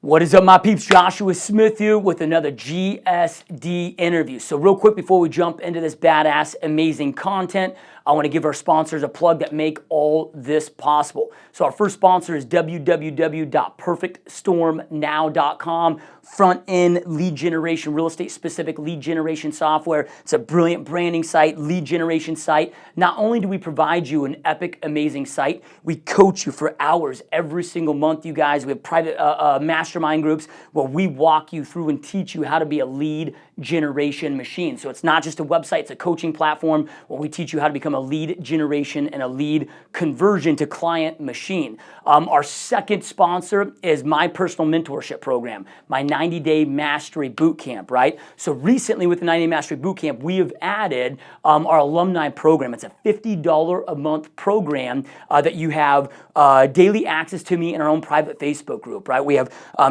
What is up, my peeps? Joshua Smith here with another GSD interview. So real quick before we jump into this badass, amazing content, I want to give our sponsors a plug that make all this possible. So our first sponsor is www.perfectstormnow.com. Front-end lead generation, real estate specific lead generation software. It's a brilliant branding site, lead generation site. Not only do we provide you an epic, amazing site, we coach you for hours every single month, you guys. We have private mastermind groups where we walk you through and teach you how to be a lead generation machine. So it's not just a website, it's a coaching platform where we teach you how to become a lead generation and a lead conversion to client machine. Our second sponsor is my personal mentorship program, my 90-day mastery bootcamp, right? So recently with the 90-day mastery bootcamp, we have added our alumni program. It's a $50 a month program that you have daily access to me in our own private Facebook group, right? We have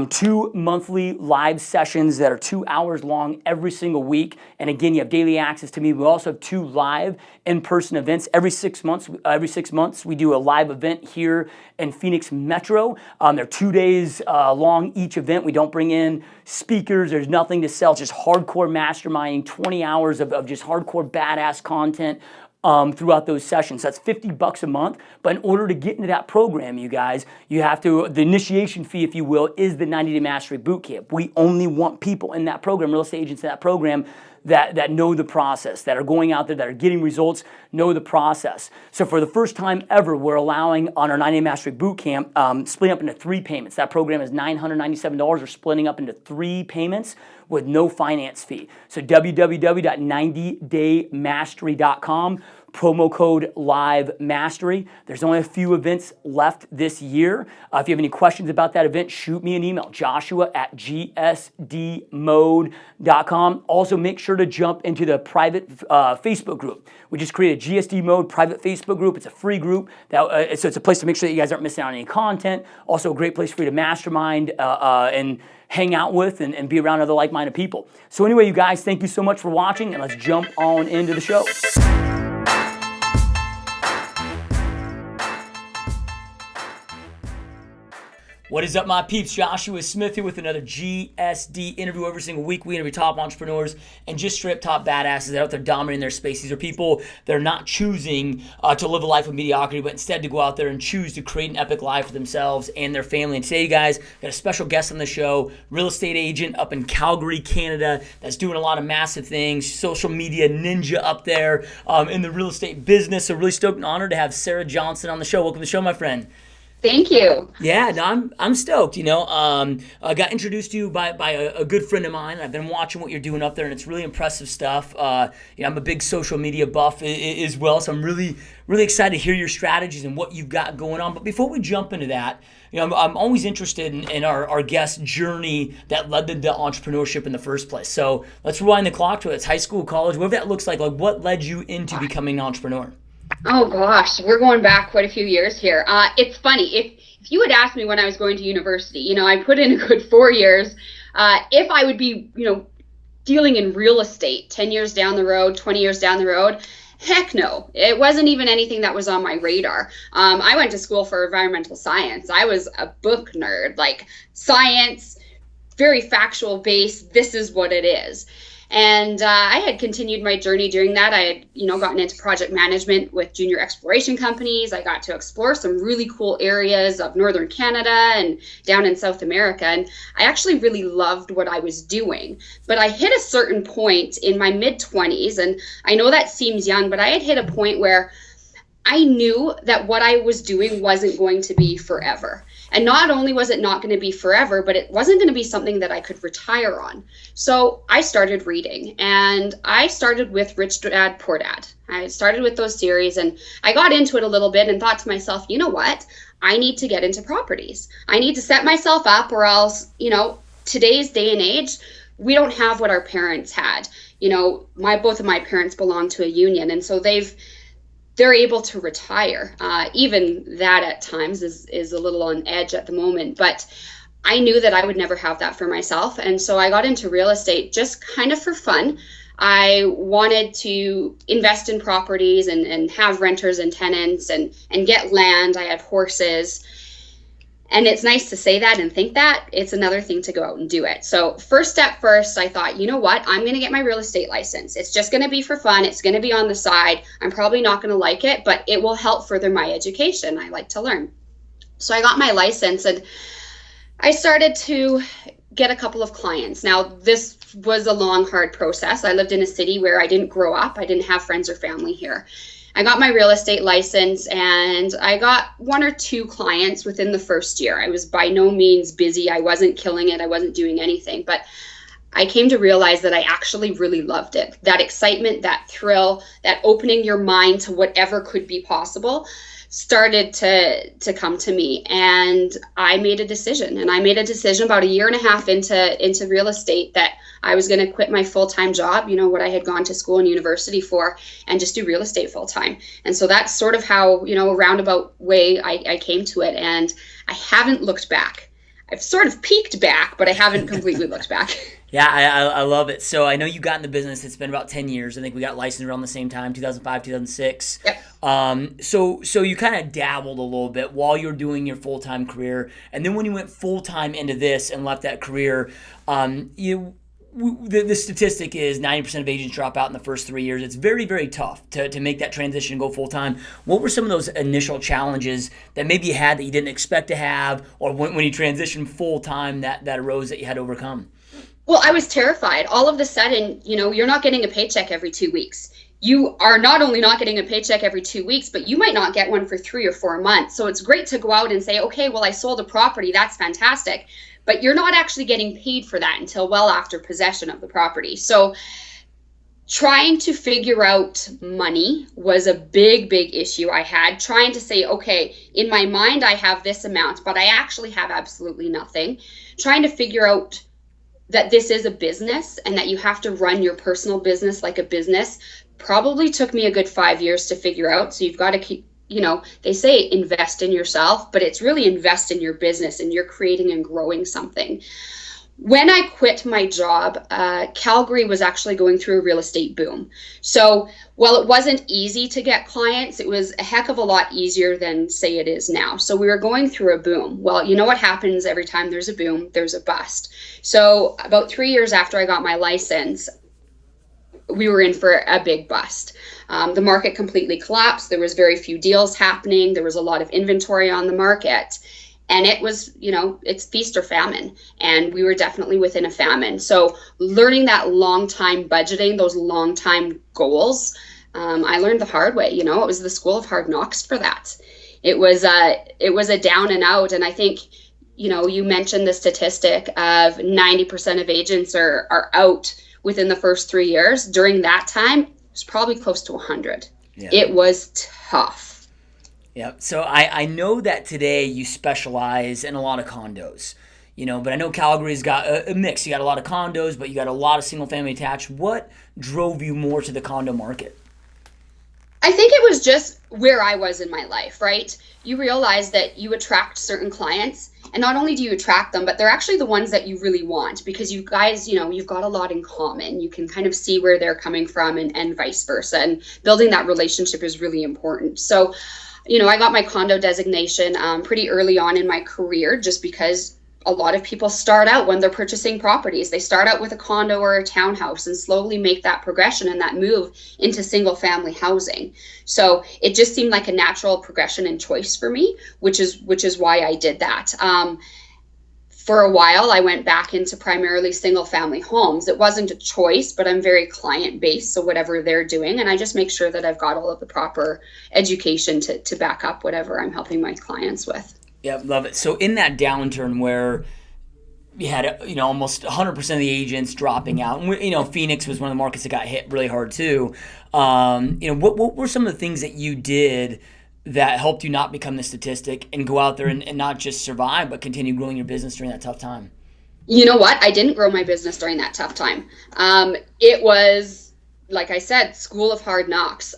2 monthly live sessions that are 2 hours long every single week. And again, you have daily access to me. We also have 2 live in-person events every 6 months. Every 6 months, we do a live event here in Phoenix Metro. They're 2 days long each event. We don't bring in speakers. There's nothing to sell. It's just hardcore masterminding, 20 hours of just hardcore badass content throughout those sessions. That's $50 a month. But in order to get into that program, you guys, you have to, the initiation fee, if you will, is the 90-day mastery bootcamp. We only want people in that program, real estate agents in that program, that know the process, that are going out there, that are getting results, know the process. So for the first time ever, we're allowing on our 90-day mastery bootcamp, splitting up into 3 payments. That program is $997. We're splitting up into 3 payments with no finance fee. So www.90daymastery.com. Promo code Live Mastery. There's only a few events left this year. If you have any questions about that event, shoot me an email, joshua@gsdmode.com. Also, make sure to jump into the private Facebook group. We just created a GSD Mode private Facebook group. It's a free group. So it's a place to make sure that you guys aren't missing out on any content. Also, a great place for you to mastermind and hang out with and be around other like-minded people. So anyway, you guys, thank you so much for watching, and let's jump on into the show. What is up, my peeps? Joshua Smith here with another GSD interview. Every single week, we interview top entrepreneurs and just straight up top badasses that are out there dominating their space. These are people that are not choosing to live a life of mediocrity, but instead to go out there and choose to create an epic life for themselves and their family. And today, you guys, got a special guest on the show, real estate agent up in Calgary, Canada, that's doing a lot of massive things, social media ninja up there in the real estate business. So really stoked and honored to have Sara Johnson on the show. Welcome to the show, my friend. Thank you. Yeah, no, I'm stoked. You know, I got introduced to you by a good friend of mine. I've been watching what you're doing up there, and it's really impressive stuff. I'm a big social media buff as well, so I'm really excited to hear your strategies and what you've got going on. But before we jump into that, I'm always interested in our guest journey that led them to entrepreneurship in the first place. So let's rewind the clock to it. It's high school, college, whatever that looks like. Like, what led you into becoming an entrepreneur? Oh gosh, we're going back quite a few years here. It's funny, if you had asked me when I was going to university, I put in a good 4 years, if I would be, dealing in real estate 10 years down the road, 20 years down the road, heck no. It wasn't even anything that was on my radar. I went to school for environmental science. I was a book nerd, like science, very factual based, this is what it is. And I had continued my journey doing that. I had, gotten into project management with junior exploration companies. I got to explore some really cool areas of Northern Canada and down in South America. And I actually really loved what I was doing. But I hit a certain point in my mid-20s, and I know that seems young, but I had hit a point where I knew that what I was doing wasn't going to be forever. And not only was it not going to be forever, but it wasn't going to be something that I could retire on. So I started reading, and I started with Rich Dad, Poor Dad. I started with those series, and I got into it a little bit and thought to myself, you know what? I need to get into properties. I need to set myself up, or else, today's day and age, we don't have what our parents had. Both of my parents belong to a union, and so they're able to retire. Even that at times is a little on edge at the moment, but I knew that I would never have that for myself. And so I got into real estate just kind of for fun. I wanted to invest in properties and have renters and tenants and get land. I had horses. And it's nice to say that and think that. It's another thing to go out and do it. So first step first, I thought, you know what? I'm going to get my real estate license. It's just going to be for fun. It's going to be on the side. I'm probably not going to like it, but it will help further my education. I like to learn. So I got my license and I started to get a couple of clients. Now, this was a long, hard process. I lived in a city where I didn't grow up. I didn't have friends or family here. I got my real estate license and I got 1 or 2 clients within the first year. I was by no means busy. I wasn't killing it. I wasn't doing anything, but I came to realize that I actually really loved it. That excitement, that thrill, that opening your mind to whatever could be possible started to come to me. And I made a decision. And I made a decision about 1.5 years into real estate that I was going to quit my full-time job, what I had gone to school and university for, and just do real estate full-time. And so that's sort of how, a roundabout way I came to it. And I haven't looked back. I've sort of peeked back, but I haven't completely looked back. Yeah, I love it. So I know you got in the business. It's been about 10 years. I think we got licensed around the same time, 2005, 2006. Yep. So you kind of dabbled a little bit while you were doing your full-time career. And then when you went full-time into this and left that career, the statistic is 90% of agents drop out in the first 3 years. It's very, very tough to make that transition and go full-time. What were some of those initial challenges that maybe you had that you didn't expect to have, or when you transitioned full-time that arose that you had to overcome? Well, I was terrified. All of a sudden, you're not getting a paycheck every 2 weeks. You are not only not getting a paycheck every 2 weeks, but you might not get one for 3 or 4 months. So it's great to go out and say, okay, well, I sold a property. That's fantastic. But you're not actually getting paid for that until well after possession of the property. So trying to figure out money was a big, big issue I had. Trying to say, okay, in my mind, I have this amount, but I actually have absolutely nothing. Trying to figure out that this is a business and that you have to run your personal business like a business probably took me a good 5 years to figure out. So you've got to keep, they say invest in yourself, but it's really invest in your business and you're creating and growing something. When I quit my job, Calgary was actually going through a real estate boom. So while it wasn't easy to get clients, it was a heck of a lot easier than, say, it is now. So we were going through a boom. Well, you know what happens every time there's a boom, there's a bust. So about 3 years after I got my license, we were in for a big bust. The market completely collapsed. There was very few deals happening. There was a lot of inventory on the market. And it was, it's feast or famine. And we were definitely within a famine. So learning that long-time budgeting, those long-time goals, I learned the hard way. It was the school of hard knocks for that. It was a down and out. And I think, you mentioned the statistic of 90% of agents are out within the first 3 years. During that time, it was probably close to 100. Yeah. It was tough. Yeah. So I know that today you specialize in a lot of condos, but I know Calgary's got a mix. You got a lot of condos, but you got a lot of single family attached. What drove you more to the condo market? I think it was just where I was in my life, right? You realize that you attract certain clients, and not only do you attract them, but they're actually the ones that you really want, because you guys, you've got a lot in common. You can kind of see where they're coming from and vice versa. And building that relationship is really important. So I got my condo designation pretty early on in my career, just because a lot of people start out when they're purchasing properties. They start out with a condo or a townhouse and slowly make that progression and that move into single family housing. So it just seemed like a natural progression and choice for me, which is why I did that. For a while, I went back into primarily single family homes. It wasn't a choice, but I'm very client based. So whatever they're doing, and I just make sure that I've got all of the proper education to back up whatever I'm helping my clients with. Yeah, love it. So in that downturn where you had, almost 100% of the agents dropping out, and, Phoenix was one of the markets that got hit really hard too. What were some of the things that you did that helped you not become the statistic and go out there and not just survive, but continue growing your business during that tough time? You know what? I didn't grow my business during that tough time. It was, like I said, school of hard knocks.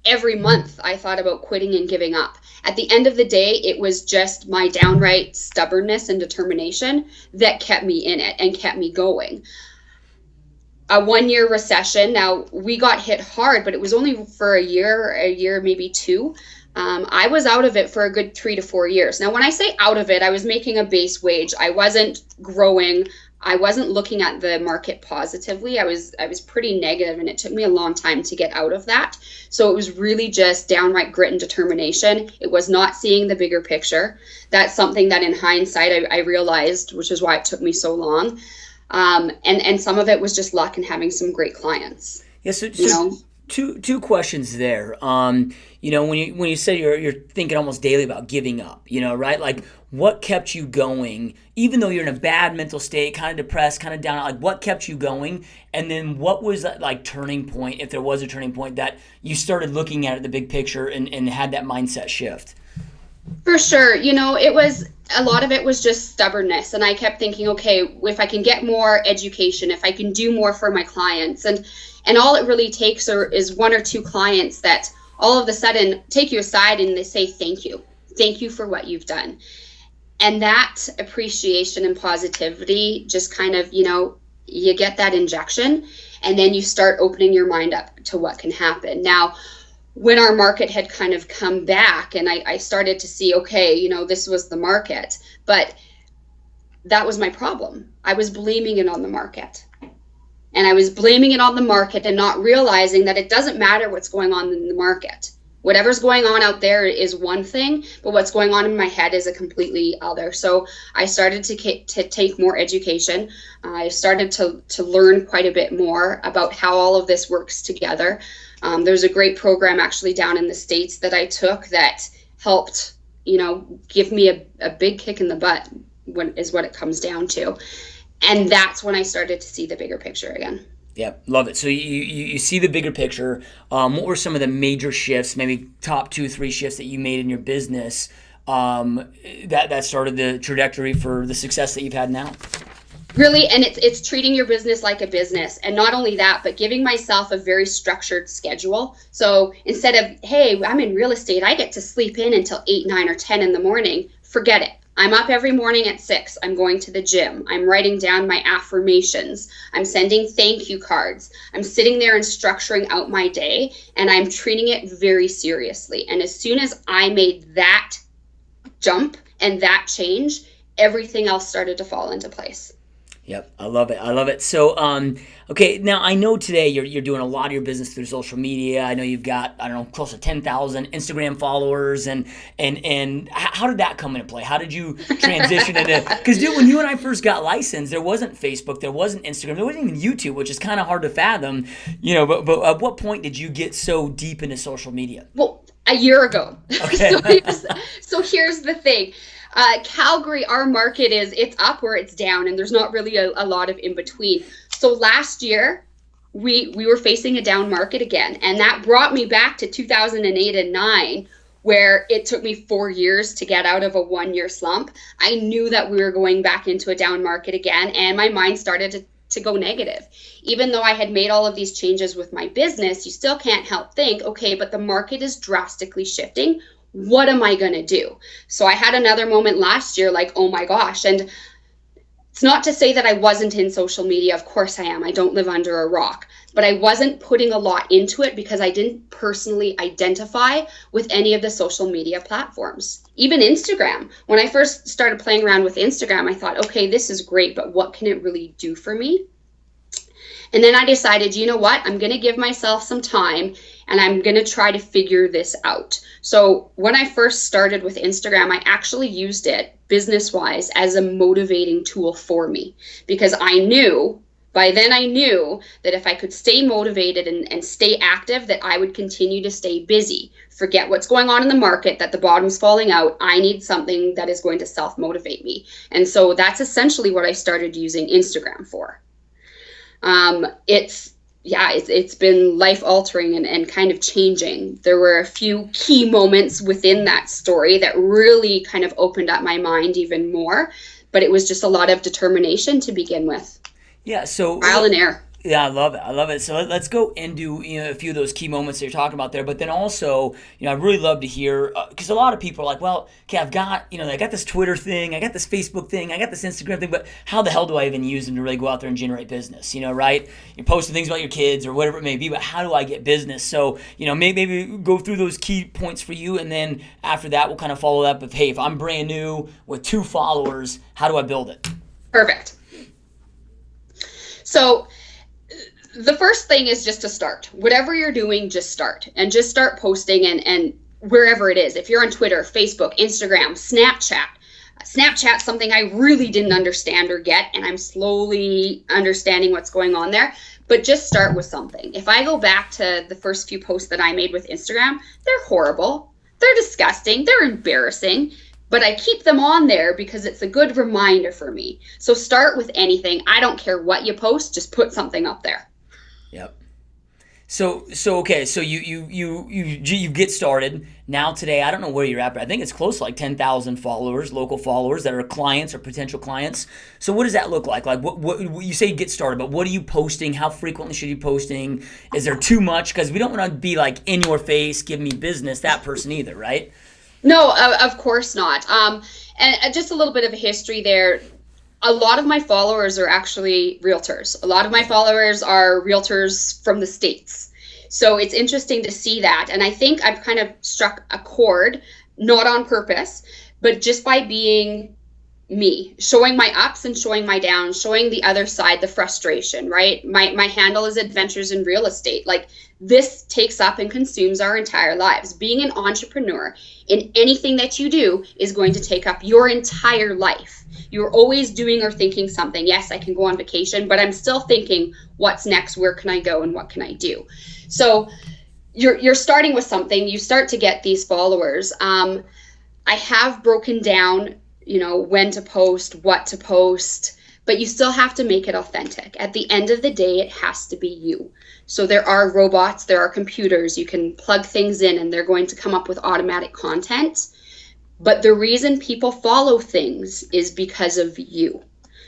Every month I thought about quitting and giving up. At the end of the day, it was just my downright stubbornness and determination that kept me in it and kept me going. A 1 year recession. Now, we got hit hard, but it was only for a year, maybe 2. I was out of it for a good 3 to 4 years. Now, when I say out of it, I was making a base wage. I wasn't growing. I wasn't looking at the market positively. I was pretty negative, and it took me a long time to get out of that. So it was really just downright grit and determination. It was not seeing the bigger picture. That's something that in hindsight I realized, which is why it took me so long. And some of it was just luck and having some great clients. Yeah, so two questions there. When you say you're thinking almost daily about giving up, right? Like, what kept you going, even though you're in a bad mental state, kind of depressed, kind of down? Like, what kept you going? And then what was that like turning point, if there was a turning point, that you started looking at it, the big picture, and had that mindset shift? For sure. It was a lot of it was just stubbornness. And I kept thinking, okay, if I can get more education, if I can do more for my clients, and all it really takes is one or two clients that all of a sudden take you aside and they say, thank you. Thank you for what you've done. And that appreciation and positivity just kind of, you get that injection, and then you start opening your mind up to what can happen. Now, when our market had kind of come back and I started to see, okay, this was the market, but that was my problem. I was blaming it on the market. And I was blaming it on the market and not realizing that it doesn't matter what's going on in the market. Whatever's going on out there is one thing, but what's going on in my head is a completely other. So I started to take more education. I started to learn quite a bit more about how all of this works together. There's a great program actually down in the States that I took that helped, give me a big kick in the butt, is what it comes down to. And that's when I started to see the bigger picture again. Yeah, love it. So you see the bigger picture. What were some of the major shifts, maybe top 2-3 shifts that you made in your business that started the trajectory for the success that you've had now? Really, and it's treating your business like a business. And not only that, but giving myself a very structured schedule. So instead of, hey, I'm in real estate, I get to sleep in until 8, 9, or 10 in the morning, forget it. I'm up every morning at 6. I'm going to the gym. I'm writing down my affirmations. I'm sending thank you cards. I'm sitting there and structuring out my day, and I'm treating it very seriously. And as soon as I made that jump and that change, everything else started to fall into place. Yep, I love it. I love it. So, okay, now I know today you're doing a lot of your business through social media. I know you've got, close to 10,000 Instagram followers, and how did that come into play? How did you transition into? Because when you and I first got licensed, there wasn't Facebook, there wasn't Instagram, there wasn't even YouTube, which is kind of hard to fathom. But at what point did you get so deep into social media? Well, a year ago. Okay. So here's the thing. Calgary, our market it's up or it's down, and there's not really a lot of in between. So last year, we were facing a down market again, and that brought me back to 2008 and 9, where it took me 4 years to get out of a 1-year slump. I knew that we were going back into a down market again, and my mind started to go negative. Even though I had made all of these changes with my business, you still can't help think, okay, but the market is drastically shifting. What am I going to do? So I had another moment last year, like, oh my gosh. And it's not to say that I wasn't in social media. Of course I am. I don't live under a rock. But I wasn't putting a lot into it because I didn't personally identify with any of the social media platforms. Even Instagram. When I first started playing around with Instagram, I thought, okay, this is great, but what can it really do for me? And then I decided, you know what? I'm going to give myself some time, and I'm going to try to figure this out. So when I first started with Instagram, I actually used it business-wise as a motivating tool for me, because by then I knew that if I could stay motivated and stay active, that I would continue to stay busy. Forget what's going on in the market, that the bottom's falling out. I need something that is going to self-motivate me. And so that's essentially what I started using Instagram for. It's been life altering and kind of changing. There were a few key moments within that story that really kind of opened up my mind even more, but it was just a lot of determination to begin with. Yeah. So trial and error. Yeah, I love it. I love it. So let's go into a few of those key moments that you're talking about there. But then also, I really love to hear because a lot of people are like, well, okay, I've got I got this Twitter thing, I got this Facebook thing, I got this Instagram thing, but how the hell do I even use them to really go out there and generate business? Right? You're posting things about your kids or whatever it may be, but how do I get business? So maybe go through those key points for you, and then after that, we'll kind of follow up with, hey, if I'm brand new with 2 followers, how do I build it? Perfect. So the first thing is just to start. Whatever you're doing, just start. And just start posting and wherever it is. If you're on Twitter, Facebook, Instagram, Snapchat. Snapchat's something I really didn't understand or get, and I'm slowly understanding what's going on there. But just start with something. If I go back to the first few posts that I made with Instagram, they're horrible. They're disgusting. They're embarrassing. But I keep them on there because it's a good reminder for me. So start with anything. I don't care what you post, just put something up there. Yep. So okay, so you get started. Now today, I don't know where you're at, but I think it's close to like 10,000 followers, local followers that are clients or potential clients. So what does that look like? Like what you say get started, but what are you posting? How frequently should you be posting? Is there too much? Because we don't want to be like in your face, give me business, that person either, right? No, of course not. And just a little bit of a history there. A lot of my followers are actually realtors. A lot of my followers are realtors from the States. So it's interesting to see that. And I think I've kind of struck a chord, not on purpose, but just by being me, showing my ups and showing my downs, showing the other side, the frustration, right? My handle is Adventures in Real Estate. Like, this takes up and consumes our entire lives. Being an entrepreneur in anything that you do is going to take up your entire life. You're always doing or thinking something. Yes, I can go on vacation, but I'm still thinking, what's next? Where can I go and what can I do? So you're starting with something. You start to get these followers. I have broken down when to post, what to post, but you still have to make it authentic. At the end of the day, it has to be you. So there are robots, there are computers, you can plug things in and they're going to come up with automatic content. But the reason people follow things is because of you.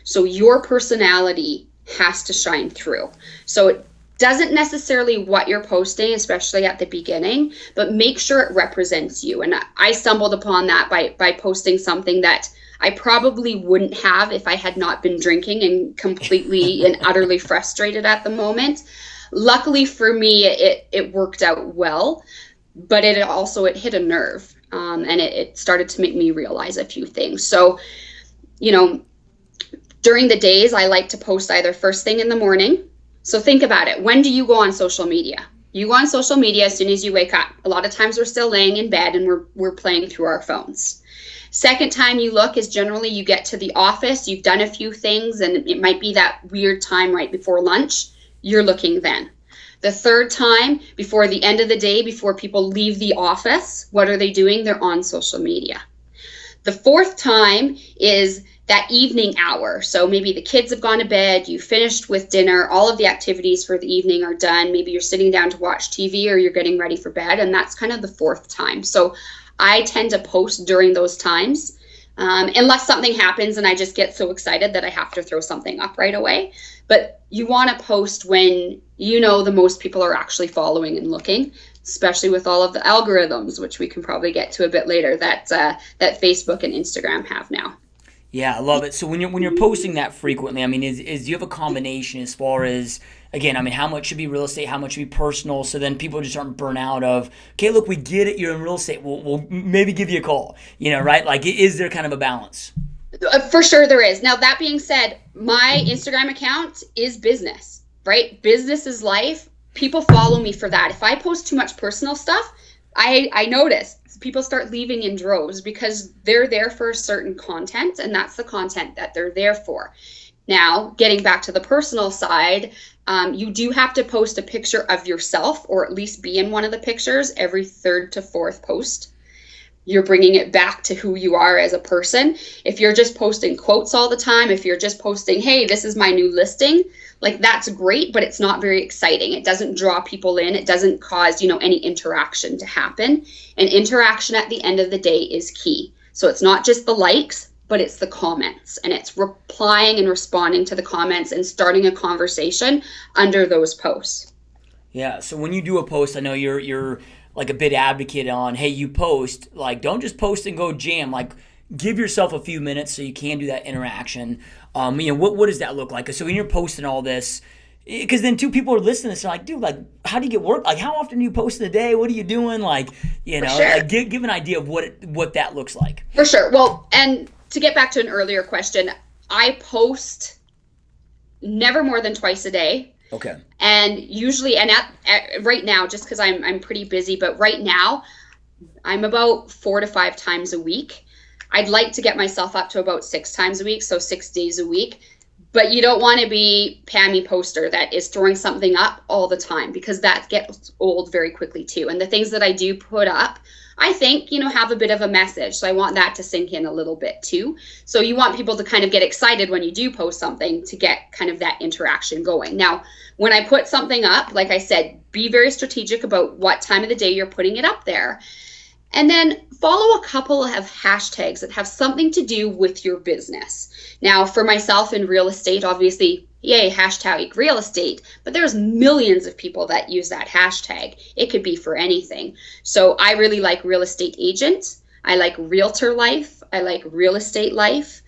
So your personality has to shine through. So it doesn't necessarily what you're posting, especially at the beginning, but make sure it represents you. And I stumbled upon that by posting something that I probably wouldn't have if I had not been drinking and completely and utterly frustrated at the moment. Luckily for me, it worked out well, but it hit a nerve, and it started to make me realize a few things. So, during the days, I like to post either first thing in the morning. So think about it. When do you go on social media? You go on social media as soon as you wake up. A lot of times we're still laying in bed and we're playing through our phones. Second time you look is generally you get to the office, you've done a few things, and it might be that weird time right before lunch. You're looking then. The third time, before the end of the day, before people leave the office, what are they doing? They're on social media. The fourth time is that evening hour. So maybe the kids have gone to bed, you finished with dinner, all of the activities for the evening are done. Maybe you're sitting down to watch TV or you're getting ready for bed, and that's kind of the fourth time. So I tend to post during those times, unless something happens and I just get so excited that I have to throw something up right away. But you want to post when the most people are actually following and looking, especially with all of the algorithms, which we can probably get to a bit later, that Facebook and Instagram have now. Yeah, I love it. So when you're posting that frequently, I mean, is you have a combination as far as, again, I mean, how much should be real estate, how much should be personal, so then people just aren't burnt out of, okay, look, we get it, you're in real estate, we'll maybe give you a call, right? Like, is there kind of a balance? For sure there is. Now, that being said, my Instagram account is business, right? Business is life. People follow me for that. If I post too much personal stuff, I notice people start leaving in droves because they're there for a certain content, and that's the content that they're there for. Now, getting back to the personal side, you do have to post a picture of yourself, or at least be in one of the pictures every third to fourth post. You're bringing it back to who you are as a person. If you're just posting quotes all the time, if you're just posting, hey, this is my new listing, like, that's great, but it's not very exciting. It doesn't draw people in. It doesn't cause, any interaction to happen. And interaction at the end of the day is key. So it's not just the likes, but it's the comments, and it's replying and responding to the comments and starting a conversation under those posts. Yeah. So when you do a post, I know you're like a big advocate on, hey, you post, like, don't just post and go jam. Like, give yourself a few minutes so you can do that interaction. What does that look like? So when you're posting all this, because then two people are listening to this and like, dude, like, how do you get work? Like, how often do you post in a day? What are you doing? Like, Sure. like give an idea of what that looks like. For sure. Well, and to get back to an earlier question, I post never more than twice a day. Okay. And usually, and at right now, just because I'm pretty busy, but right now I'm about 4 to 5 times a week. I'd like to get myself up to about 6 times a week, so 6 days a week. But you don't want to be Pammy Poster that is throwing something up all the time, because that gets old very quickly too. And the things that I do put up, I think, have a bit of a message. So I want that to sink in a little bit too. So you want people to kind of get excited when you do post something to get kind of that interaction going. Now, when I put something up, like I said, be very strategic about what time of the day you're putting it up there. And then follow a couple of hashtags that have something to do with your business. Now, for myself in real estate, obviously, yay, hashtag real estate, but there's millions of people that use that hashtag. It could be for anything. So I really like real estate agent. I like realtor life. I like real estate life.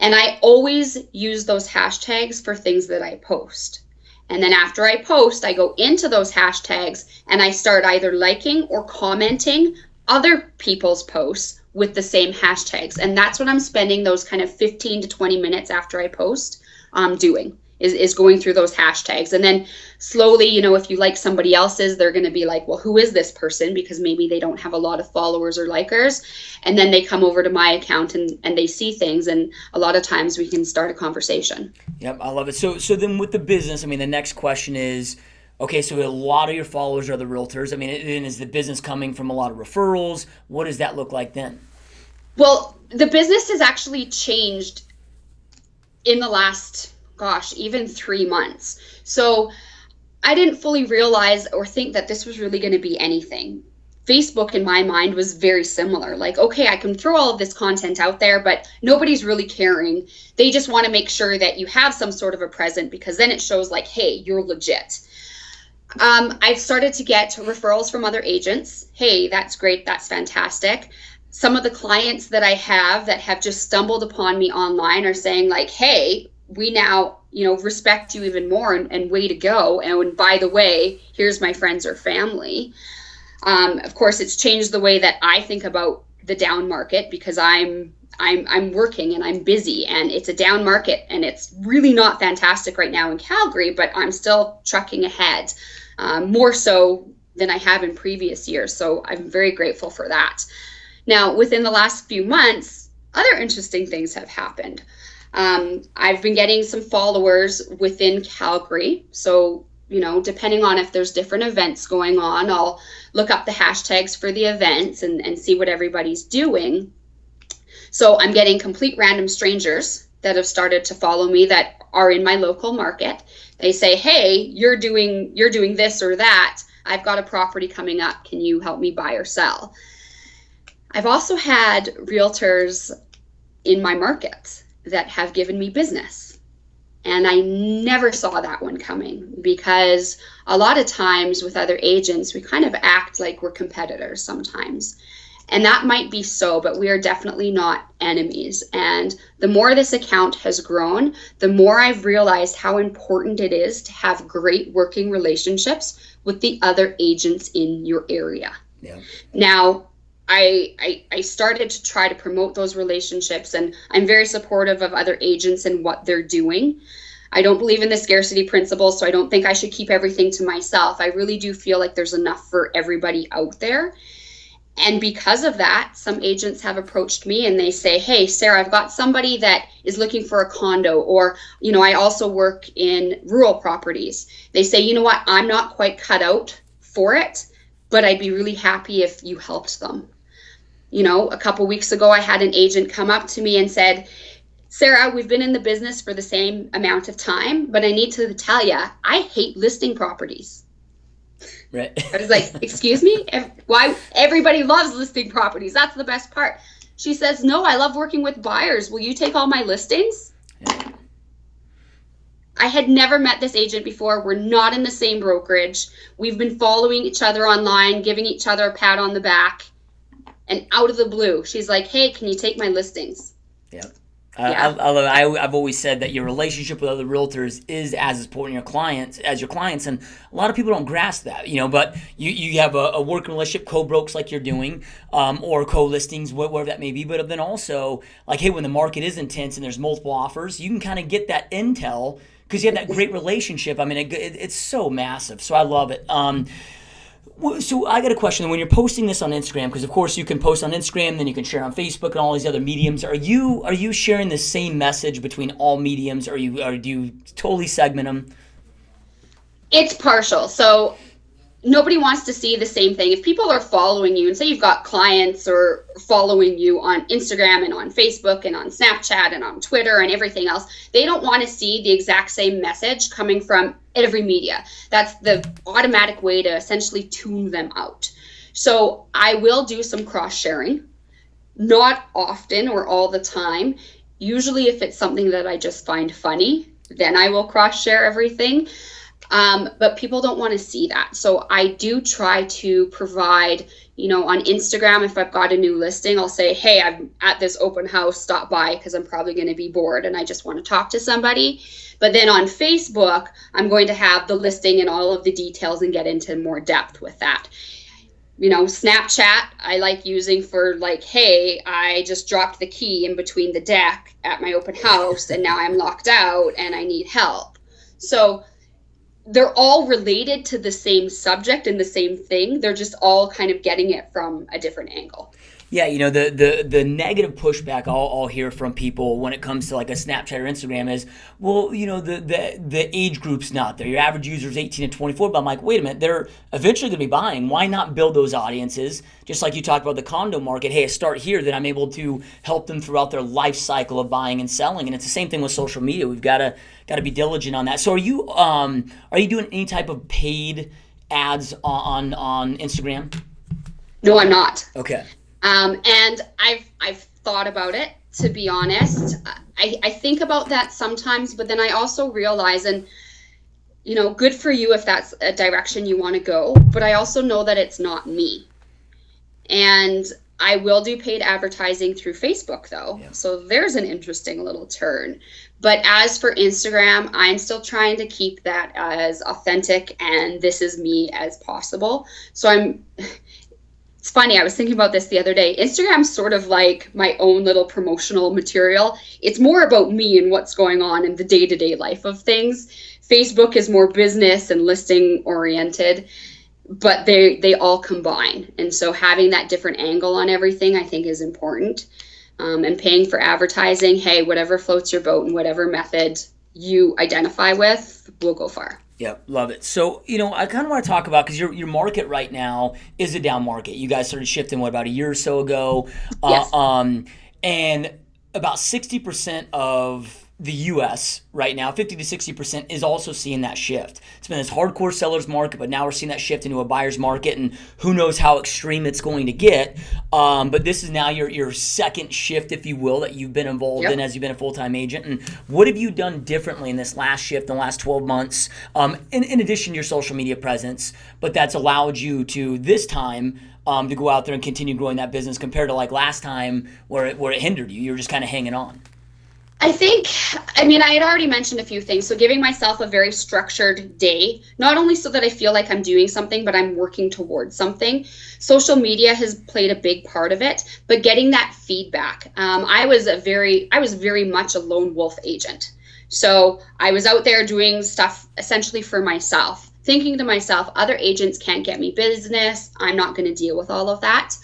And I always use those hashtags for things that I post. And then after I post, I go into those hashtags and I start either liking or commenting other people's posts with the same hashtags. And that's what I'm spending those kind of 15 to 20 minutes after I post doing, is going through those hashtags. And then slowly, if you like somebody else's, they're going to be like, well, who is this person? Because maybe they don't have a lot of followers or likers. And then they come over to my account and they see things. And a lot of times we can start a conversation. Yep, I love it. So then with the business, the next question is, okay, so a lot of your followers are the realtors. And is the business coming from a lot of referrals? What does that look like then? Well, the business has actually changed in the last, even 3 months. So I didn't fully realize or think that this was really going to be anything. Facebook in my mind was very similar. Like, okay, I can throw all of this content out there, but nobody's really caring. They just want to make sure that you have some sort of a present, because then it shows like, hey, you're legit. I've started to get referrals from other agents. Hey, that's great. That's fantastic. Some of the clients that I have that have just stumbled upon me online are saying like, hey, we now, respect you even more and way to go. And by the way, here's my friends or family. Of course, it's changed the way that I think about the down market, because I'm working and I'm busy, and it's a down market, and it's really not fantastic right now in Calgary, but I'm still trucking ahead, more so than I have in previous years. So I'm very grateful for that. Now, within the last few months, other interesting things have happened. I've been getting some followers within Calgary. So, depending on if there's different events going on, I'll look up the hashtags for the events and see what everybody's doing. So I'm getting complete random strangers that have started to follow me that are in my local market. They say, hey, you're doing this or that. I've got a property coming up. Can you help me buy or sell? I've also had realtors in my market that have given me business. And I never saw that one coming, because a lot of times with other agents, we kind of act like we're competitors sometimes. And that might be so, but we are definitely not enemies. And the more this account has grown, the more I've realized how important it is to have great working relationships with the other agents in your area. Yeah. Now, I started to try to promote those relationships, and I'm very supportive of other agents and what they're doing. I don't believe in the scarcity principle, so I don't think I should keep everything to myself. I really do feel like there's enough for everybody out there. And because of that, some agents have approached me and they say, hey, Sara, I've got somebody that is looking for a condo, or, I also work in rural properties. They say, you know what, I'm not quite cut out for it, but I'd be really happy if you helped them. A couple weeks ago, I had an agent come up to me and said, Sara, we've been in the business for the same amount of time, but I need to tell you, I hate listing properties. Right. I was like, excuse me? Why? Everybody loves listing properties. That's the best part. She says, no, I love working with buyers. Will you take all my listings? Yeah. I had never met this agent before. We're not in the same brokerage. We've been following each other online, giving each other a pat on the back. And out of the blue, she's like, hey, can you take my listings? Yep. Yeah. I've always said that your relationship with other realtors is as important as your clients, and a lot of people don't grasp that, but you have a working relationship, co-brokes like you're doing, or co-listings, whatever that may be, but then also, like, hey, when the market is intense and there's multiple offers, you can kind of get that intel because you have that great relationship. I mean, it's so massive, so I love it. So I got a question. When you're posting this on Instagram, because of course you can post on Instagram, then you can share on Facebook and all these other mediums. Are you sharing the same message between all mediums, or do you totally segment them? It's partial. So nobody wants to see the same thing. If people are following you, and say you've got clients or following you on Instagram and on Facebook and on Snapchat and on Twitter and everything else, they don't want to see the exact same message coming from every media. That's the automatic way to essentially tune them out. So I will do some cross-sharing, not often or all the time. Usually if it's something that I just find funny, then I will cross-share everything. But people don't want to see that. So I do try to provide, on Instagram, if I've got a new listing, I'll say, hey, I'm at this open house, stop by because I'm probably going to be bored and I just want to talk to somebody. But then on Facebook, I'm going to have the listing and all of the details and get into more depth with that. Snapchat, I like using for like, hey, I just dropped the key in between the deck at my open house and now I'm locked out and I need help. So they're all related to the same subject and the same thing. They're just all kind of getting it from a different angle. Yeah, the negative pushback I'll hear from people when it comes to like a Snapchat or Instagram is, well, the age group's not there. Your average user is 18 to 24, but I'm like, wait a minute, they're eventually going to be buying. Why not build those audiences? Just like you talked about the condo market. Hey, I start here, then I'm able to help them throughout their life cycle of buying and selling. And it's the same thing with social media. We've got to be diligent on that. So are you doing any type of paid ads on Instagram? No, I'm not. Okay. And I've thought about it, to be honest. I think about that sometimes, but then I also realize, and good for you if that's a direction you want to go, but I also know that it's not me. And I will do paid advertising through Facebook though. Yeah. So there's an interesting little turn. But as for Instagram, I'm still trying to keep that as authentic and this is me as possible. So it's funny, I was thinking about this the other day. Instagram's sort of like my own little promotional material. It's more about me and what's going on in the day-to-day life of things. Facebook is more business and listing oriented, but they all combine. And so having that different angle on everything, I think, is important. And paying for advertising, hey, whatever floats your boat and whatever method you identify with, will go far. Yep, love it. So, I kind of want to talk about, because your market right now is a down market. You guys started shifting, about a year or so ago? Yes. And about 60% of the U.S. right now, 50 to 60%, is also seeing that shift. It's been this hardcore seller's market, but now we're seeing that shift into a buyer's market, and who knows how extreme it's going to get. But this is now your second shift, if you will, that you've been involved in as you've been a full-time agent. And what have you done differently in this last shift, in the last 12 months, in addition to your social media presence, but that's allowed you to this time to go out there and continue growing that business compared to like last time where it hindered you? You were just kind of hanging on. I had already mentioned a few things. So giving myself a very structured day, not only so that I feel like I'm doing something, but I'm working towards something. Social media has played a big part of it, but getting that feedback. I was very much a lone wolf agent. So I was out there doing stuff essentially for myself, thinking to myself, other agents can't get me business. I'm not going to deal with all of that.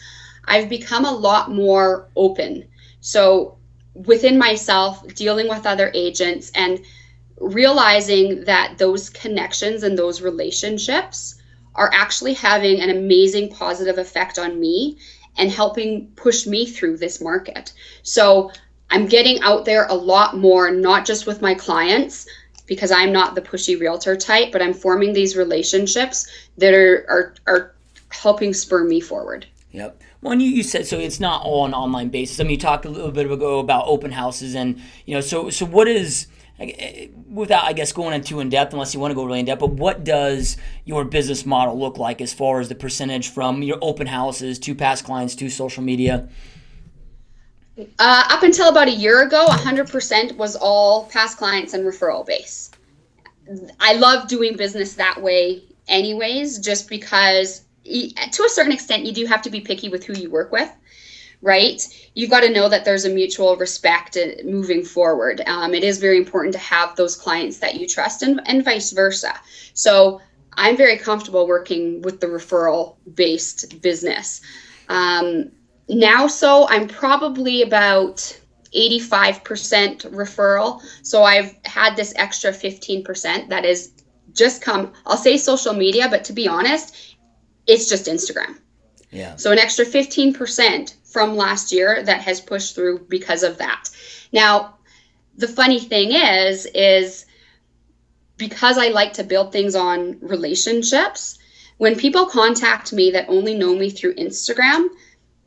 I've become a lot more open. So within myself, dealing with other agents and realizing that those connections and those relationships are actually having an amazing positive effect on me and helping push me through this market. So I'm getting out there a lot more, not just with my clients, because I'm not the pushy realtor type, but I'm forming these relationships that are helping spur me forward. Yep. Well, and you said, so it's not all on an online basis. I mean, you talked a little bit ago about open houses, and so what is, without I guess going into in depth, unless you want to go really in depth, but what does your business model look like as far as the percentage from your open houses to past clients to social media? Up until about a year ago, 100% was all past clients and referral base. I love doing business that way anyways, just because to a certain extent, you do have to be picky with who you work with, right? You've got to know that there's a mutual respect moving forward. It is very important to have those clients that you trust and vice versa. So I'm very comfortable working with the referral-based business. Now, so I'm probably about 85% referral. So I've had this extra 15% that is just come, I'll say social media, but to be honest, it's just Instagram. Yeah. So an extra 15% from last year that has pushed through because of that. Now, the funny thing is because I like to build things on relationships, when people contact me that only know me through Instagram,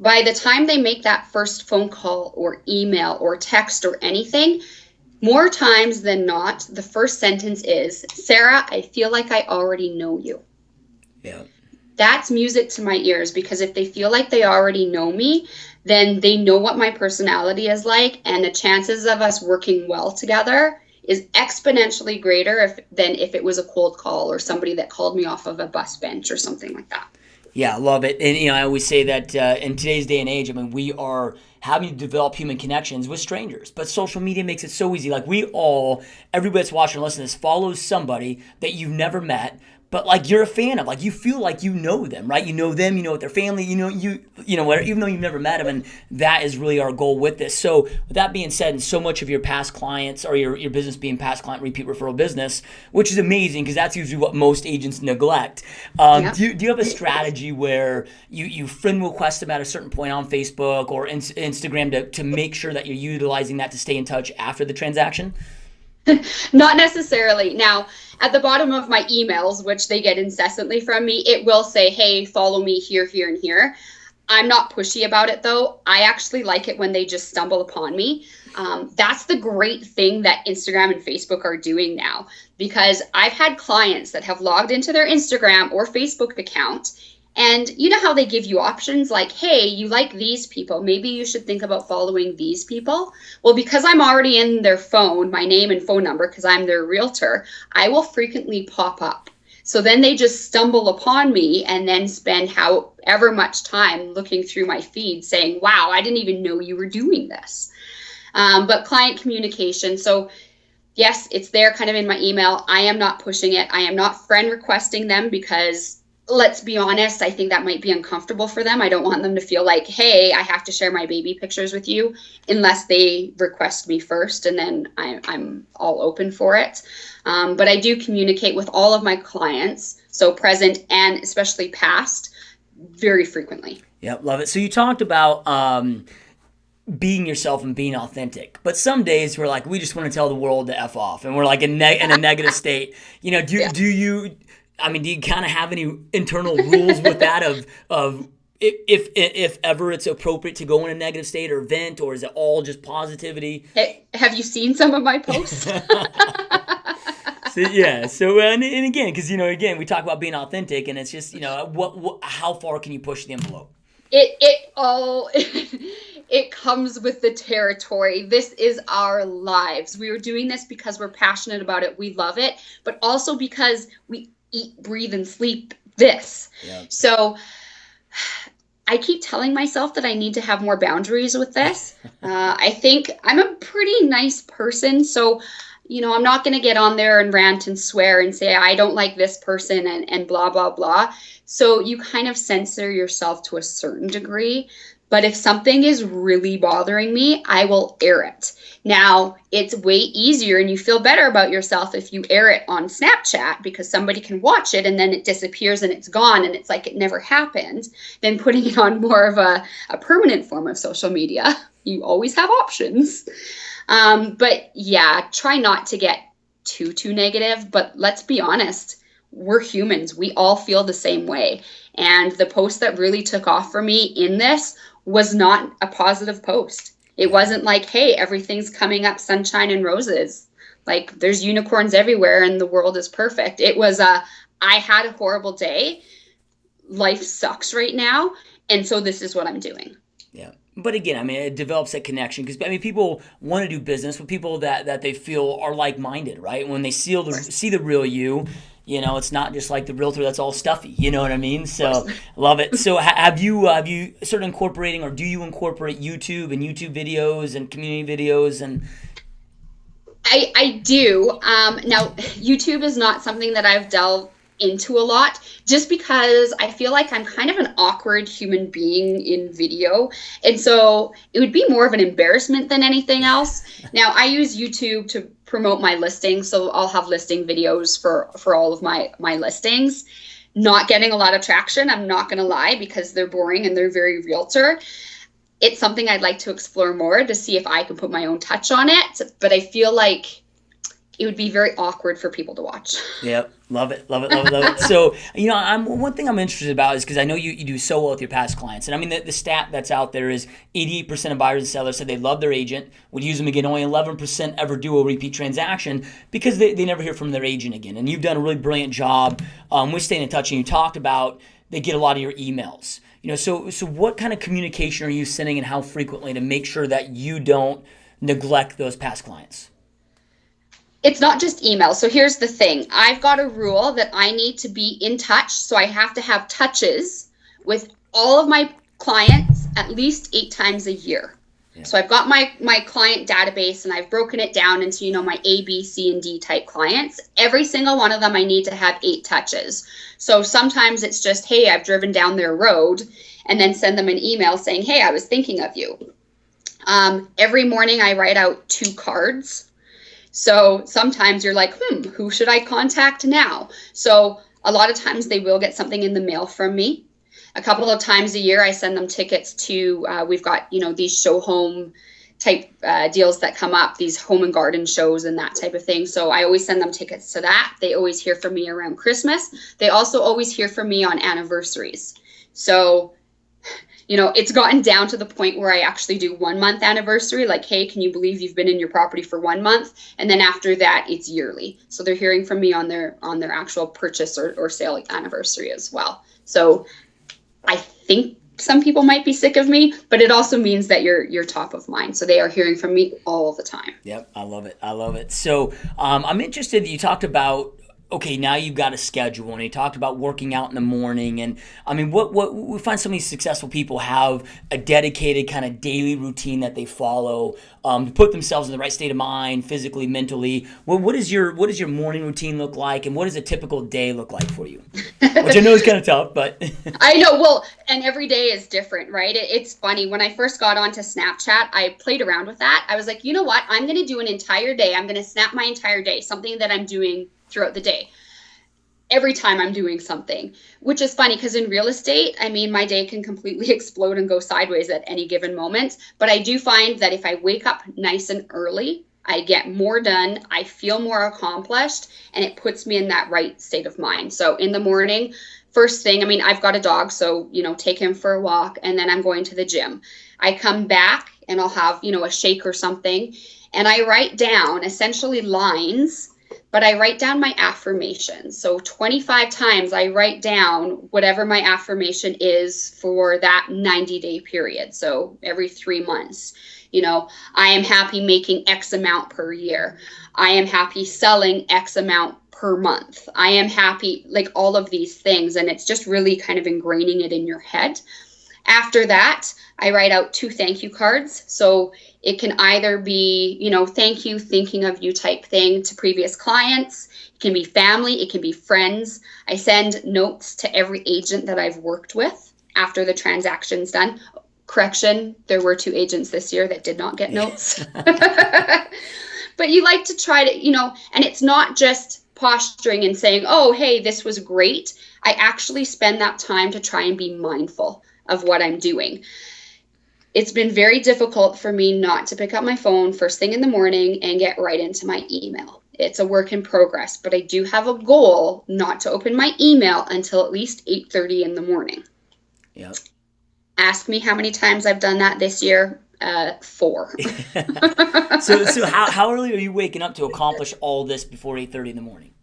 by the time they make that first phone call or email or text or anything, more times than not, the first sentence is, Sara, I feel like I already know you. Yeah. That's music to my ears, because if they feel like they already know me, then they know what my personality is like, and the chances of us working well together is exponentially greater than if it was a cold call or somebody that called me off of a bus bench or something like that. Yeah, I love it. And I always say that in today's day and age, I mean, we are having to develop human connections with strangers. But social media makes it so easy. Like everybody that's watching and listening to this follows somebody that you've never met, but like you're a fan of. Like you feel like you know them, right? You know them, you know their family, you know whatever, even though you've never met them. And that is really our goal with this. So with that being said, and so much of your past clients or your business being past client repeat referral business, which is amazing because that's usually what most agents neglect. Yeah. Do you have a strategy where you friend request them at a certain point on Facebook or Instagram to make sure that you're utilizing that to stay in touch after the transaction? Not necessarily. Now, at the bottom of my emails, which they get incessantly from me, it will say, hey, follow me here, here, and here. I'm not pushy about it, though. I actually like it when they just stumble upon me. That's the great thing that Instagram and Facebook are doing now, because I've had clients that have logged into their Instagram or Facebook account, and you know how they give you options like, hey, you like these people, maybe you should think about following these people. Well, because I'm already in their phone, my name and phone number, because I'm their realtor, I will frequently pop up. So then they just stumble upon me and then spend however much time looking through my feed saying, wow, I didn't even know you were doing this. But client communication. So yes, it's there kind of in my email. I am not pushing it. I am not friend requesting them because, let's be honest, I think that might be uncomfortable for them. I don't want them to feel like, hey, I have to share my baby pictures with you unless they request me first, and then I'm all open for it. But I do communicate with all of my clients, so present and especially past, very frequently. Yep, love it. So you talked about being yourself and being authentic, but some days we're like, we just want to tell the world to F off, and we're like in a negative state. Do you kind of have any internal rules with that of if ever it's appropriate to go in a negative state or vent, or is it all just positivity? Hey, have you seen some of my posts? So and again, because again, we talk about being authentic, and it's just how far can you push the envelope? It comes with the territory. This is our lives. We are doing this because we're passionate about it. We love it, but also because we eat, breathe, and sleep this. Yeah. So I keep telling myself that I need to have more boundaries with this. I think I'm a pretty nice person, so I'm not going to get on there and rant and swear and say I don't like this person and blah, blah, blah. So you kind of censor yourself to a certain degree. But if something is really bothering me, I will air it. Now, it's way easier and you feel better about yourself if you air it on Snapchat, because somebody can watch it and then it disappears and it's gone and it's like it never happened, than putting it on more of a permanent form of social media. You always have options. But yeah, try not to get too negative. But let's be honest, we're humans. We all feel the same way. And the post that really took off for me in this was not a positive post. It wasn't like, hey, everything's coming up sunshine and roses. Like there's unicorns everywhere and the world is perfect. It was I had a horrible day. Life sucks right now. And so this is what I'm doing. Yeah. But again, I mean, it develops that connection because, I mean, people want to do business with people that they feel are like-minded, right? When they see the real you, you know, it's not just like the realtor that's all stuffy, you know what I mean? So, love it. So, have you started incorporating, or do you incorporate YouTube and YouTube videos and community videos? And I do. Now, YouTube is not something that I've delved into a lot, just because I feel like I'm kind of an awkward human being in video. And so it would be more of an embarrassment than anything else. Now, I use YouTube to promote my listings. So I'll have listing videos for all of my listings. Not getting a lot of traction, I'm not going to lie, because they're boring and they're very realtor. It's something I'd like to explore more to see if I can put my own touch on it. But I feel like it would be very awkward for people to watch. Yep. Love it. So, you know, one thing I'm interested about is because I know you do so well with your past clients. And I mean, the stat that's out there is 88% of buyers and sellers said they love their agent, would use them again. Only 11% ever do a repeat transaction because they never hear from their agent again. And you've done a really brilliant job with staying in touch. And you talked about they get a lot of your emails. You know, so what kind of communication are you sending and how frequently to make sure that you don't neglect those past clients? It's not just email. So here's the thing. I've got a rule that I need to be in touch. So I have to have touches with all of my clients at least 8 times a year. Yeah. So I've got my client database and I've broken it down into, you know, my A, B, C, and D type clients. Every single one of them, I need to have 8 touches. So sometimes it's just, hey, I've driven down their road, and then send them an email saying, hey, I was thinking of you. Every morning I write out 2 cards. So sometimes you're like, who should I contact now? So a lot of times they will get something in the mail from me. A couple of times a year, I send them tickets to, we've got, you know, these show home type deals that come up, these home and garden shows and that type of thing. So I always send them tickets to that. They always hear from me around Christmas. They also always hear from me on anniversaries. So, you know, it's gotten down to the point where I actually do 1 month anniversary, like, hey, can you believe you've been in your property for 1 month? And then after that, it's yearly. So they're hearing from me on their actual purchase or sale anniversary as well. So I think some people might be sick of me, but it also means that you're top of mind. So they are hearing from me all the time. Yep, I love it. So I'm interested that you talked about, okay, now you've got a schedule, and you talked about working out in the morning. And I mean, what we find some of these successful people have a dedicated kind of daily routine that they follow to put themselves in the right state of mind, physically, mentally. What does your morning routine look like, and what does a typical day look like for you? Which I know is kind of tough, but I know. Well, and every day is different, right? It's funny. When I first got onto Snapchat, I played around with that. I was like, you know what? I'm going to do an entire day. I'm going to snap my entire day, something that I'm doing throughout the day. Every time I'm doing something, which is funny because in real estate, I mean, my day can completely explode and go sideways at any given moment. But I do find that if I wake up nice and early, I get more done, I feel more accomplished, and it puts me in that right state of mind. So in the morning, first thing, I mean, I've got a dog, so, you know, take him for a walk, and then I'm going to the gym. I come back and I'll have, you know, a shake or something, and I write down essentially lines, but I write down my affirmations. So 25 times I write down whatever my affirmation is for that 90-day period. So every 3 months, you know, I am happy making X amount per year. I am happy selling X amount per month. I am happy, like all of these things. And it's just really kind of ingraining it in your head. After that, I write out 2 thank you cards. So it can either be, you know, thank you, thinking of you type thing to previous clients. It can be family. It can be friends. I send notes to every agent that I've worked with after the transaction's done. Correction, there were 2 agents this year that did not get notes. But you like to try to, you know, and it's not just posturing and saying, oh, hey, this was great. I actually spend that time to try and be mindful of what I'm doing. It's been very difficult for me not to pick up my phone first thing in the morning and get right into my email. It's a work in progress, but I do have a goal not to open my email until at least 8:30 in the morning. Yep. Ask me how many times I've done that this year. 4. So how early are you waking up to accomplish all this before 8:30 in the morning?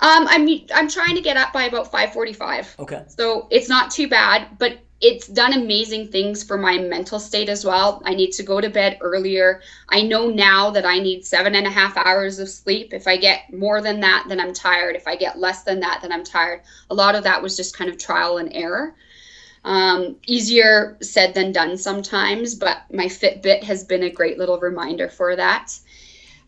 I'm trying to get up by about 5:45. Okay. So it's not too bad, but it's done amazing things for my mental state as well. I need to go to bed earlier. I know now that I need 7.5 hours of sleep. If I get more than that, then I'm tired. If I get less than that, then I'm tired. A lot of that was just kind of trial and error. Easier said than done sometimes, but my Fitbit has been a great little reminder for that.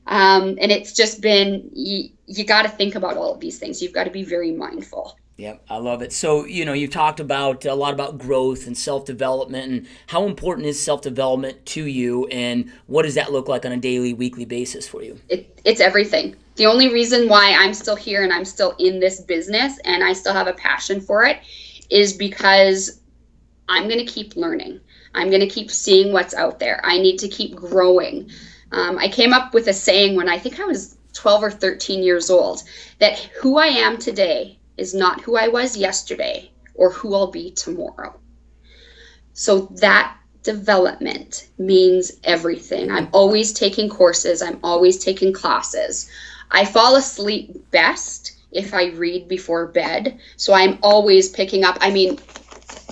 And it's just been, you got to think about all of these things. You've got to be very mindful. Yep, I love it. So, you talked about a lot about growth and self-development, and how important is self-development to you, and what does that look like on a daily, weekly basis for you? It's everything. The only reason why I'm still here and I'm still in this business and I still have a passion for it is because I'm going to keep learning. I'm going to keep seeing what's out there. I need to keep growing. I came up with a saying when I think I was 12 or 13 years old, that who I am today is not who I was yesterday or who I'll be tomorrow. So that development means everything. I'm always taking courses. I'm always taking classes. I fall asleep best if I read before bed. So I'm always picking up,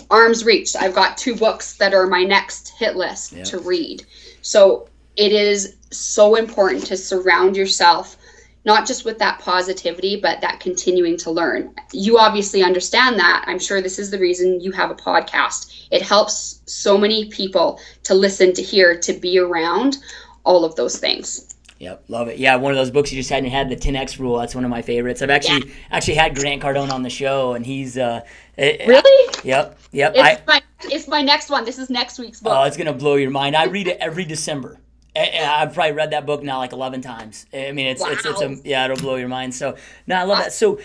arms reached. I've got 2 books that are my next hit list to read. So it is so important to surround yourself, not just with that positivity, but that continuing to learn. You obviously understand that. I'm sure this is the reason you have a podcast. It helps so many people to listen, to hear, to be around, all of those things. Yep, love it. Yeah, one of those books you just hadn't had, the 10X rule. That's one of my favorites. I've actually had Grant Cardone on the show, and he's really? Yep. It's my next one. This is next week's book. Oh, it's gonna blow your mind. I read it every December. I've probably read that book now like 11 times. I mean, it'll blow your mind. So, no, I love that. So,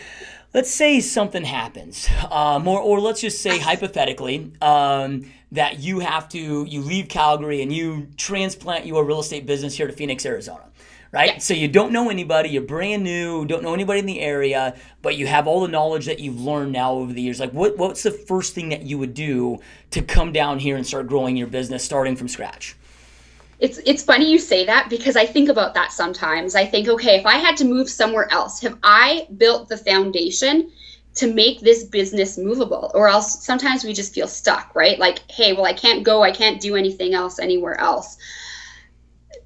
let's say something happens, or let's just say hypothetically that you leave Calgary and you transplant your real estate business here to Phoenix, Arizona, right? Yeah. So you don't know anybody, you're brand new, don't know anybody in the area, but you have all the knowledge that you've learned now over the years. Like, what's the first thing that you would do to come down here and start growing your business, starting from scratch? It's funny you say that, because I think about that sometimes. I think, okay, if I had to move somewhere else, have I built the foundation to make this business movable? Or else sometimes we just feel stuck, right? Like, hey, well, I can't do anything else anywhere else.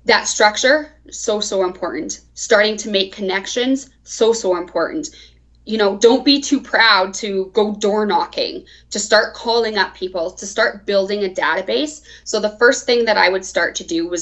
That structure, so important. Starting to make connections, so important. Don't be too proud to go door knocking, to start calling up people, to start building a database. So the first thing that I would start to do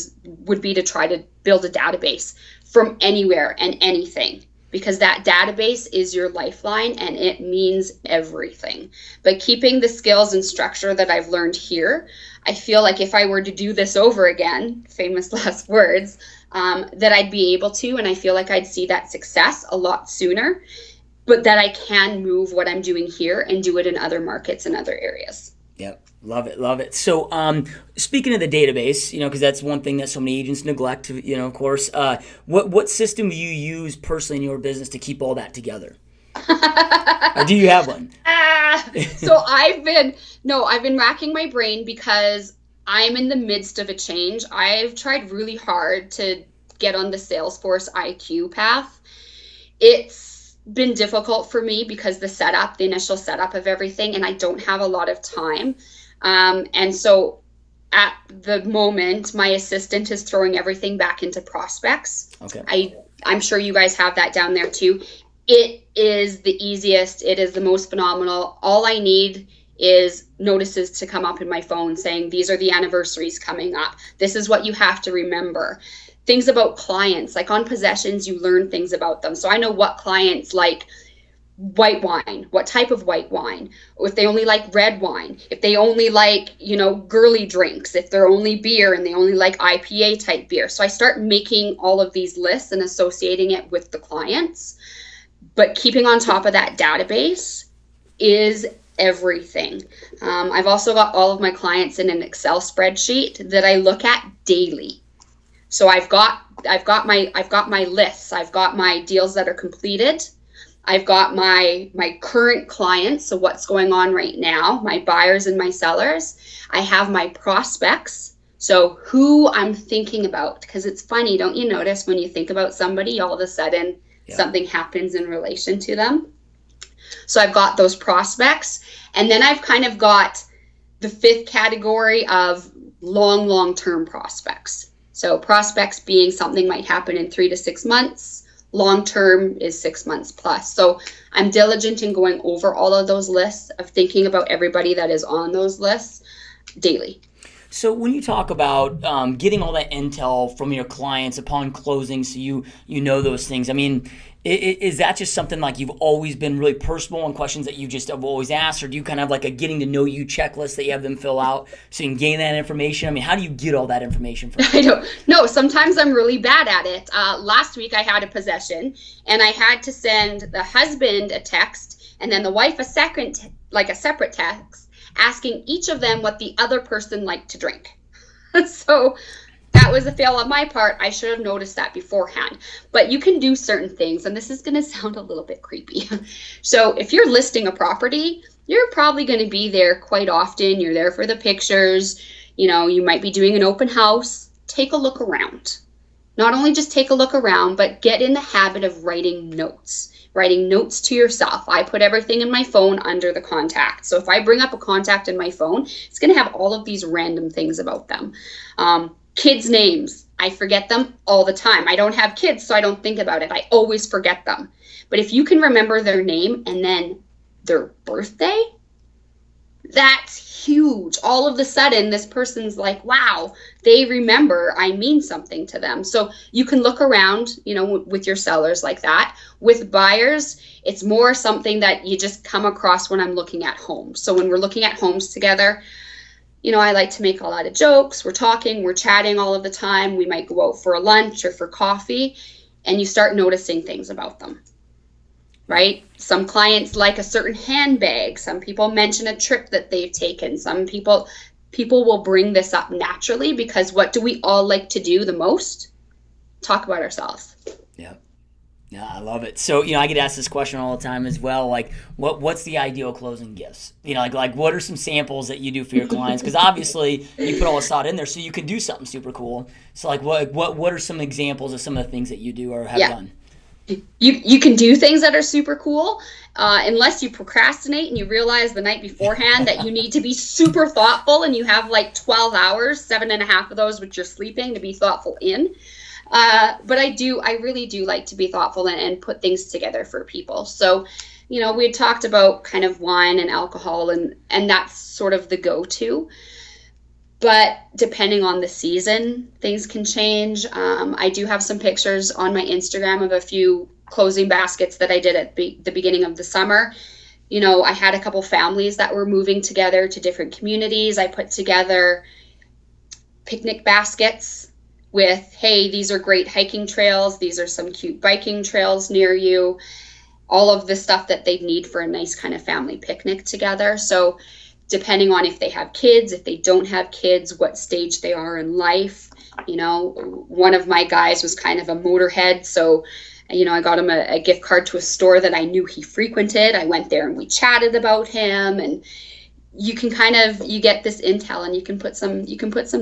would be to try to build a database from anywhere and anything, because that database is your lifeline and it means everything. But keeping the skills and structure that I've learned here, I feel like if I were to do this over again, famous last words, that I'd be able to, and I feel like I'd see that success a lot sooner. But that I can move what I'm doing here and do it in other markets and other areas. Yep. Love it. So speaking of the database, because that's one thing that so many agents neglect, of course, what system do you use personally in your business to keep all that together? Or do you have one? So I've been racking my brain because I'm in the midst of a change. I've tried really hard to get on the Salesforce IQ path. It's been difficult for me because the initial setup of everything, and I don't have a lot of time. And so at the moment, my assistant is throwing everything back into prospects. Okay. I'm sure you guys have that down there too. It is the easiest. It is the most phenomenal. All I need is notices to come up in my phone saying, these are the anniversaries coming up. This is what you have to remember. Things about clients, like on possessions, you learn things about them. So I know what clients like white wine, what type of white wine, or if they only like red wine, if they only like, girly drinks, if they're only beer and they only like IPA type beer. So I start making all of these lists and associating it with the clients. But keeping on top of that database is everything. I've also got all of my clients in an Excel spreadsheet that I look at daily. So I've got my lists. I've got my deals that are completed. I've got my current clients, so what's going on right now, my buyers and my sellers. I have my prospects, so who I'm thinking about, because it's funny, don't you notice when you think about somebody, all of a sudden something happens in relation to them. So I've got those prospects, and then I've kind of got the fifth category of long-term prospects. So prospects being something might happen in 3 to 6 months. Long term is 6 months plus. So I'm diligent in going over all of those lists, of thinking about everybody that is on those lists daily. So when you talk about getting all that intel from your clients upon closing, so you know those things, I mean, is that just something like you've always been really personal on questions that you just have always asked, or do you kind of have like a getting to know you checklist that you have them fill out so you can gain that information? I mean, how do you get all that information from them? I don't know. Sometimes I'm really bad at it. Last week I had a possession, and I had to send the husband a text and then the wife a separate text, asking each of them what the other person liked to drink. So that was a fail on my part. I should have noticed that beforehand. But you can do certain things, and this is going to sound a little bit creepy. So if you're listing a property, you're probably going to be there quite often. You're there for the pictures. You know, you might be doing an open house. Take a look around. Not only just take a look around, but get in the habit of writing notes to yourself. I put everything in my phone under the contact. So if I bring up a contact in my phone, it's going to have all of these random things about them. Kids' names, I forget them all the time. I don't have kids, so I don't think about it. I always forget them. But if you can remember their name and then their birthday, that's huge. All of a sudden, this person's like, wow, they remember I mean something to them. So you can look around, with your sellers like that. With buyers, it's more something that you just come across when I'm looking at homes. So when we're looking at homes together, I like to make a lot of jokes. We're talking, we're chatting all of the time. We might go out for a lunch or for coffee, and you start noticing things about them. Right? Some clients like a certain handbag. Some people mention a trip that they've taken. Some people will bring this up naturally, because what do we all like to do the most? Talk about ourselves. Yeah, I love it. So, I get asked this question all the time as well. Like, what's the ideal closing gifts? Like what are some samples that you do for your clients? Because obviously you put all this thought in there so you can do something super cool. So, like, what are some examples of some of the things that you do or have done? You can do things that are super cool, unless you procrastinate and you realize the night beforehand that you need to be super thoughtful, and you have like 12 hours, 7.5 of those which you're sleeping, to be thoughtful in. But I really do like to be thoughtful and put things together for people. So, we had talked about kind of wine and alcohol, and that's sort of the go-to. But depending on the season, things can change. I do have some pictures on my Instagram of a few closing baskets that I did at the beginning of the summer. I had a couple families that were moving together to different communities. I put together picnic baskets with, hey, these are great hiking trails. These are some cute biking trails near you. All of the stuff that they need for a nice kind of family picnic together. So depending on if they have kids, if they don't have kids, what stage they are in life. One of my guys was kind of a motorhead, so I got him a gift card to a store that I knew he frequented. I went there and we chatted about him, and you can you get this intel, and you can put some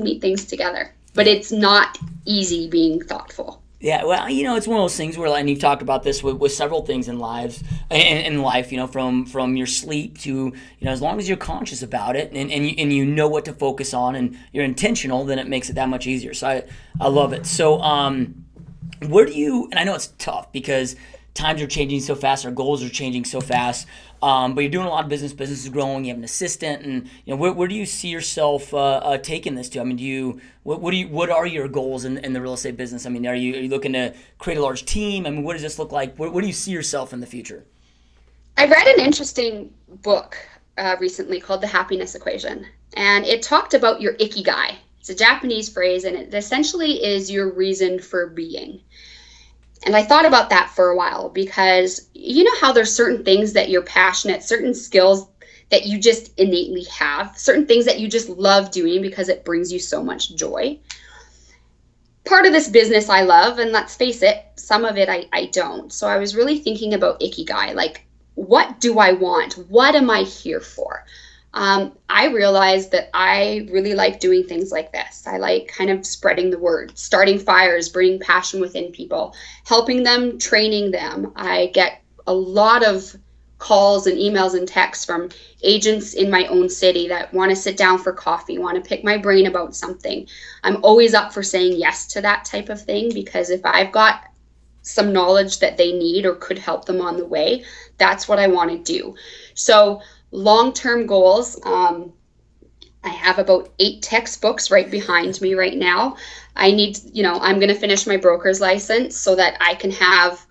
neat things together. But it's not easy being thoughtful. Yeah, well, it's one of those things where, and you've talked about this with several things in life, from your sleep to, as long as you're conscious about it and you know what to focus on and you're intentional, then it makes it that much easier. So I love it. So where do you, and I know it's tough because times are changing so fast, our goals are changing so fast, but you're doing a lot of business is growing, you have an assistant, and where do you see yourself taking this to? I mean, what are your goals in the real estate business? I mean, are you looking to create a large team? I mean, what does this look like? Where do you see yourself in the future? I read an interesting book recently called The Happiness Equation, and it talked about your ikigai. It's a Japanese phrase, and it essentially is your reason for being. And I thought about that for a while, because you know how there's certain things that you're passionate, certain skills that you just innately have, certain things that you just love doing because it brings you so much joy. part of this business I love, and let's face it, some of it I don't. So I was really thinking about Ikigai, like, what do I want? What am I here for? I realized that I really like doing things like this. I like kind of spreading the word, starting fires, bringing passion within people, helping them, training them. I get a lot of calls and emails and texts from agents in my own city that want to sit down for coffee, want to pick my brain about something. I'm always up for saying yes to that type of thing, because if I've got some knowledge that they need or could help them on the way, that's what I want to do. So long-term goals, I have about 8 textbooks right behind me right now. I'm going to finish my broker's license so that I can have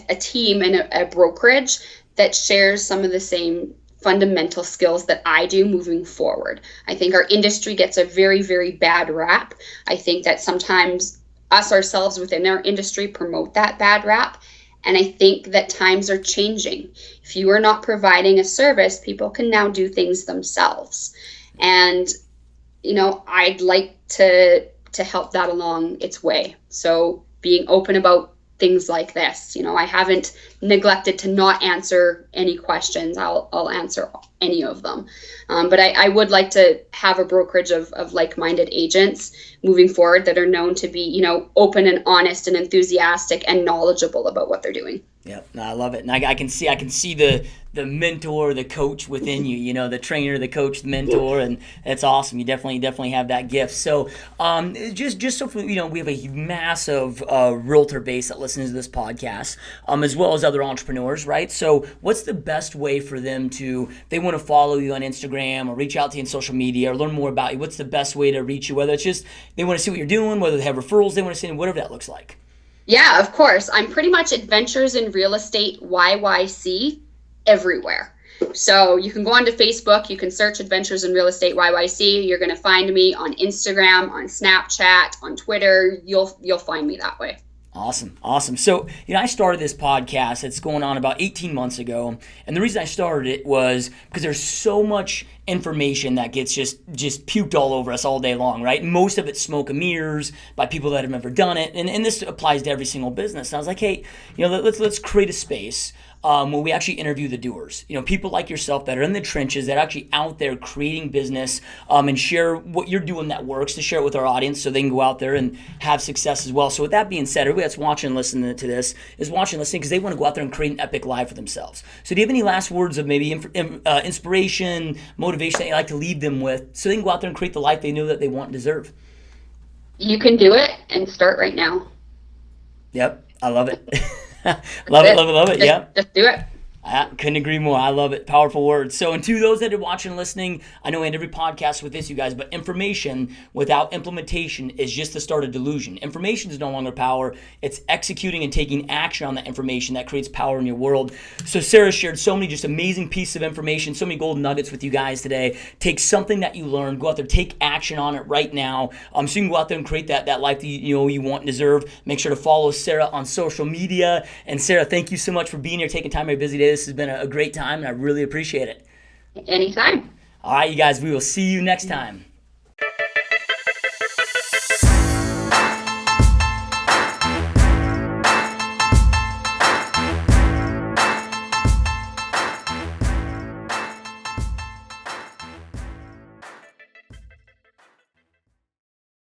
a team and a brokerage that shares some of the same fundamental skills that I do moving forward. I think our industry gets a very, very bad rap. I think that sometimes us ourselves within our industry promote that bad rap. And I think that times are changing. If you are not providing a service, people can now do things themselves. And, I'd like to help that along its way. So being open about things like this, I haven't neglected to not answer any questions. I'll answer any of them. But I would like to have a brokerage of like-minded agents moving forward that are known to be, open and honest and enthusiastic and knowledgeable about what they're doing. Yeah, no, I love it, and I can see the mentor, the coach within you. The trainer, the coach, the mentor, and it's awesome. You definitely have that gift. So, just so we have a massive realtor base that listens to this podcast, as well as other entrepreneurs, right? So, what's the best way for them to, if they want to follow you on Instagram or reach out to you on social media or learn more about you? What's the best way to reach you? Whether it's just they want to see what you're doing, whether they have referrals they want to send, whatever that looks like. Yeah, of course. I'm pretty much Adventures in Real Estate YYC everywhere. So you can go onto Facebook, you can search Adventures in Real Estate YYC. You're going to find me on Instagram, on Snapchat, on Twitter. You'll find me that way. Awesome. So, I started this podcast. It's going on about 18 months ago. And the reason I started it was because there's so much information that gets just puked all over us all day long, right? Most of it's smoke and mirrors by people that have never done it. And this applies to every single business. And I was like, hey, let's create a space where we actually interview the doers. People like yourself that are in the trenches, that are actually out there creating business, and share what you're doing that works, to share it with our audience so they can go out there and have success as well. So with that being said, everybody that's watching and listening to this is watching and listening because they want to go out there and create an epic life for themselves. So do you have any last words of maybe inspiration, motivation that you like to leave them with so they can go out there and create the life they know that they want and deserve? You can do it, and start right now. Yep, I love it. Love it. Yeah. Just do it. I couldn't agree more. I love it. Powerful words. So, and to those that are watching and listening, I know I end every podcast with this, you guys, but information without implementation is just the start of delusion. Information is no longer power. It's executing and taking action on that information that creates power in your world. So Sara shared so many just amazing pieces of information, so many golden nuggets with you guys today. Take something that you learned, go out there, take action on it right now, so you can go out there and create that life that you want and deserve. Make sure to follow Sara on social media. And Sara, thank you so much for being here, taking time out of your busy day. This has been a great time, and I really appreciate it. Anytime. All right, you guys, we will see you next time.